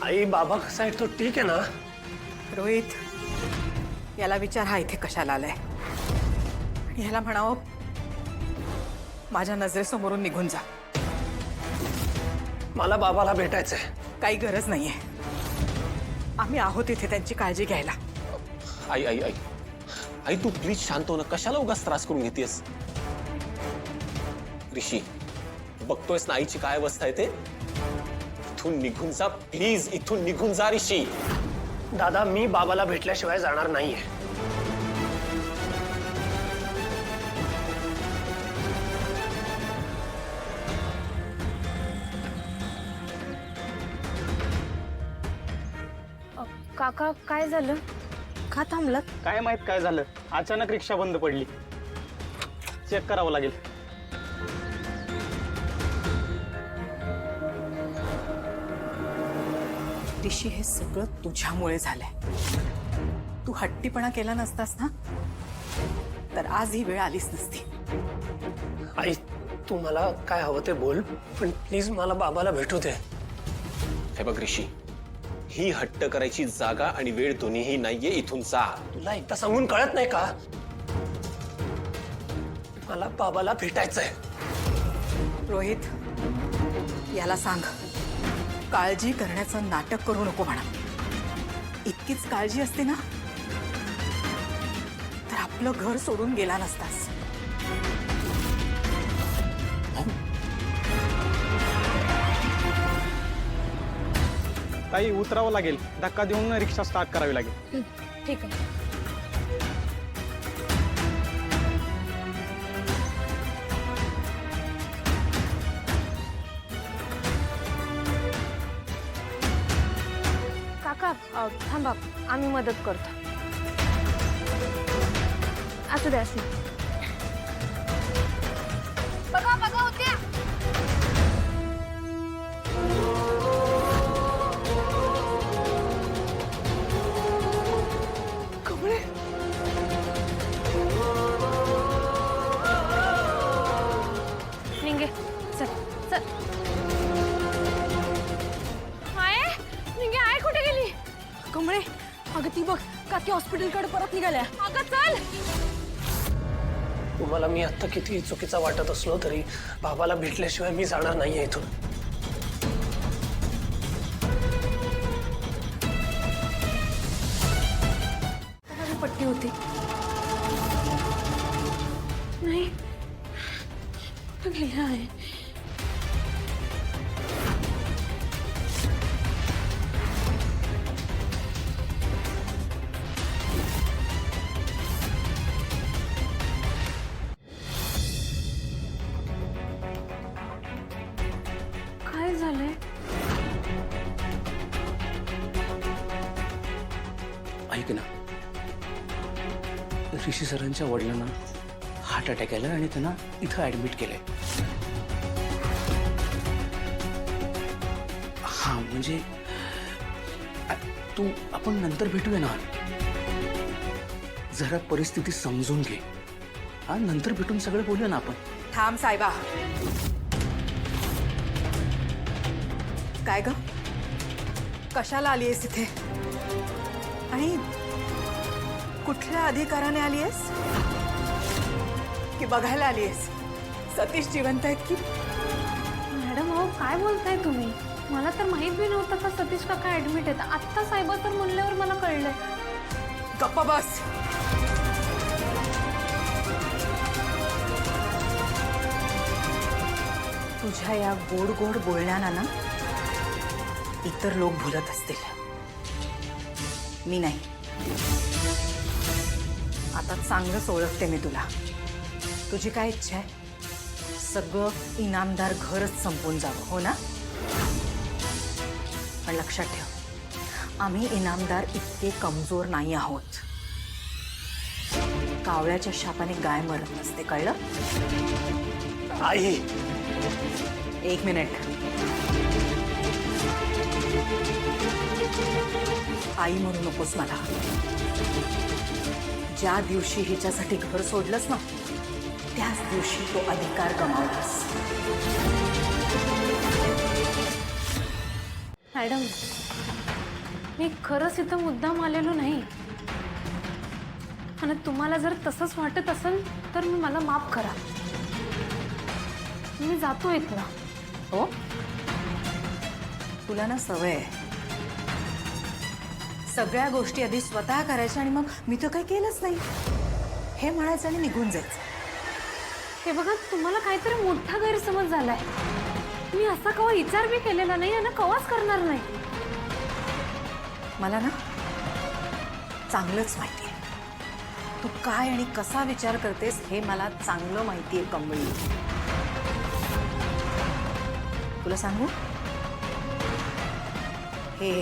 आई बाबा कसा आहे तो ठीक आहे ना? रोहित, याला विचार हा इथे कशाला आलाय आणि ह्याला म्हणावं माझ्या नजरेसमोरून निघून जा. मला बाबाला भेटायचंय. काही गरज नाहीये. आम्ही आहोत इथे त्यांची काळजी घ्यायला. आई आई आई आई तू प्लीज शांत हो ना. कशाला उगाच त्रास करून घेतेस? ऋषी बघतोयस ना आईची काय अवस्था आहे ते. इथून निघून जा प्लीज. इथून निघून जा ऋषी. दादा मी बाबाला भेटल्याशिवाय जाणार नाहीये. काका काय झालं? का थांबलात? काय माहित काय झालं. अचानक रिक्षा बंद पडली. चेक करावं लागेल. ऋषी, हे सगळं तुझ्यामुळे झालंय. तू हट्टीपणा केला नसतास ना तर आज ही वेळ आलीच नसती. आई तू मला काय हवं ते बोल, पण प्लीज मला बाबाला भेटू दे. हे बघ ऋषी, ही हट्ट करायची जागा आणि वेळ दोन्हीही नाहीये. इथून जा. तुला एकदा सांगून कळत नाही का? मला बाबाला भेटायचंय. रोहित, याला सांग काळजी करण्याचं नाटक करू नको म्हणा. इतकीच काळजी असते ना तर आपलं घर सोडून गेला नसतास. ताई उतरावं लागेल. धक्का देऊन रिक्षा स्टार्ट करावी लागेल. ठीक आहे. काका थांबा, आम्ही मदत करतो. असू द्या असू. बघा बघा होत्या. कमळे, निंगे चल चल. आय निंगे, आय कुठे गेली? कमळे, अगं ती बघ काकी हॉस्पिटलकडे परत निघाल्या. अगं चल. तुम्हाला मी आता किती चुकीचा वाटत असलो तरी बाबाला भेटल्याशिवाय मी जाणार नाहीये इथून. पट्टी होती नाही. कुठं गेल्या आहे? काय झालंय? ऐक ना, ऋषी सरांच्या वडिलांना हार्ट अटॅक आला आणि त्यांना इथं ऍडमिट केलंय. हा म्हणजे तू आपण नंतर भेटूया ना. जरा परिस्थिती समजून घे. हा नंतर भेटून सगळं बोलूया ना आपण. थांब साहेबा. काय ग, कशाला आलीयस इथे आणि कुठल्या अधिकाराने आलीयस? की बघायला आलीयस सतीश जिवंत आहेत की? मॅडम अहो काय बोलताय तुम्ही? मला तर माहित बी नव्हतं का सतीश काका ऍडमिट आहेत. आत्ता साहेब तर म्हणल्यावर मला कळलंय. गप्पा बस. तुझ्या या गोड गोड बोलण्याना ना इतर लोक भुलत असतील, मी नाही. आता चांगलंच ओळखते मी तुला. तुझी काय इच्छा आहे? सगळं इनामदार घरच संपून जावं, हो ना? पण लक्षात ठेव, आम्ही इनामदार इतके कमजोर नाही आहोत. कावळ्याच्या शापाने गाय मरत नसते, कळलं? आई एक मिनिट. आई म्हणू नकोस मला. ज्या दिवशी हिच्यासाठी घर सोडलंस ना त्याच दिवशी तो अधिकार गमावलास. मॅडम, मी खरंच इथं मुद्दाम आलेलो नाही. आणि तुम्हाला जर तसंच वाटत असेल तर मला माफ करा. मी जातो इथनं. हो, तुला ना सवय आहे सगळ्या गोष्टी आधी स्वतः करायच्या आणि मग मी तर काही केलंच नाही हे म्हणायचं आणि निघून जायचं. हे बघा, तुम्हाला काहीतरी मोठा गैरसमज झालाय. मी असा कवा विचार बी केलेला नाही आणि कवाच करणार नाही. मला ना चांगलंच माहिती आहे तू काय आणि कसा विचार करतेस हे मला चांगलं माहिती आहे कमळी. तुला सांगू, हे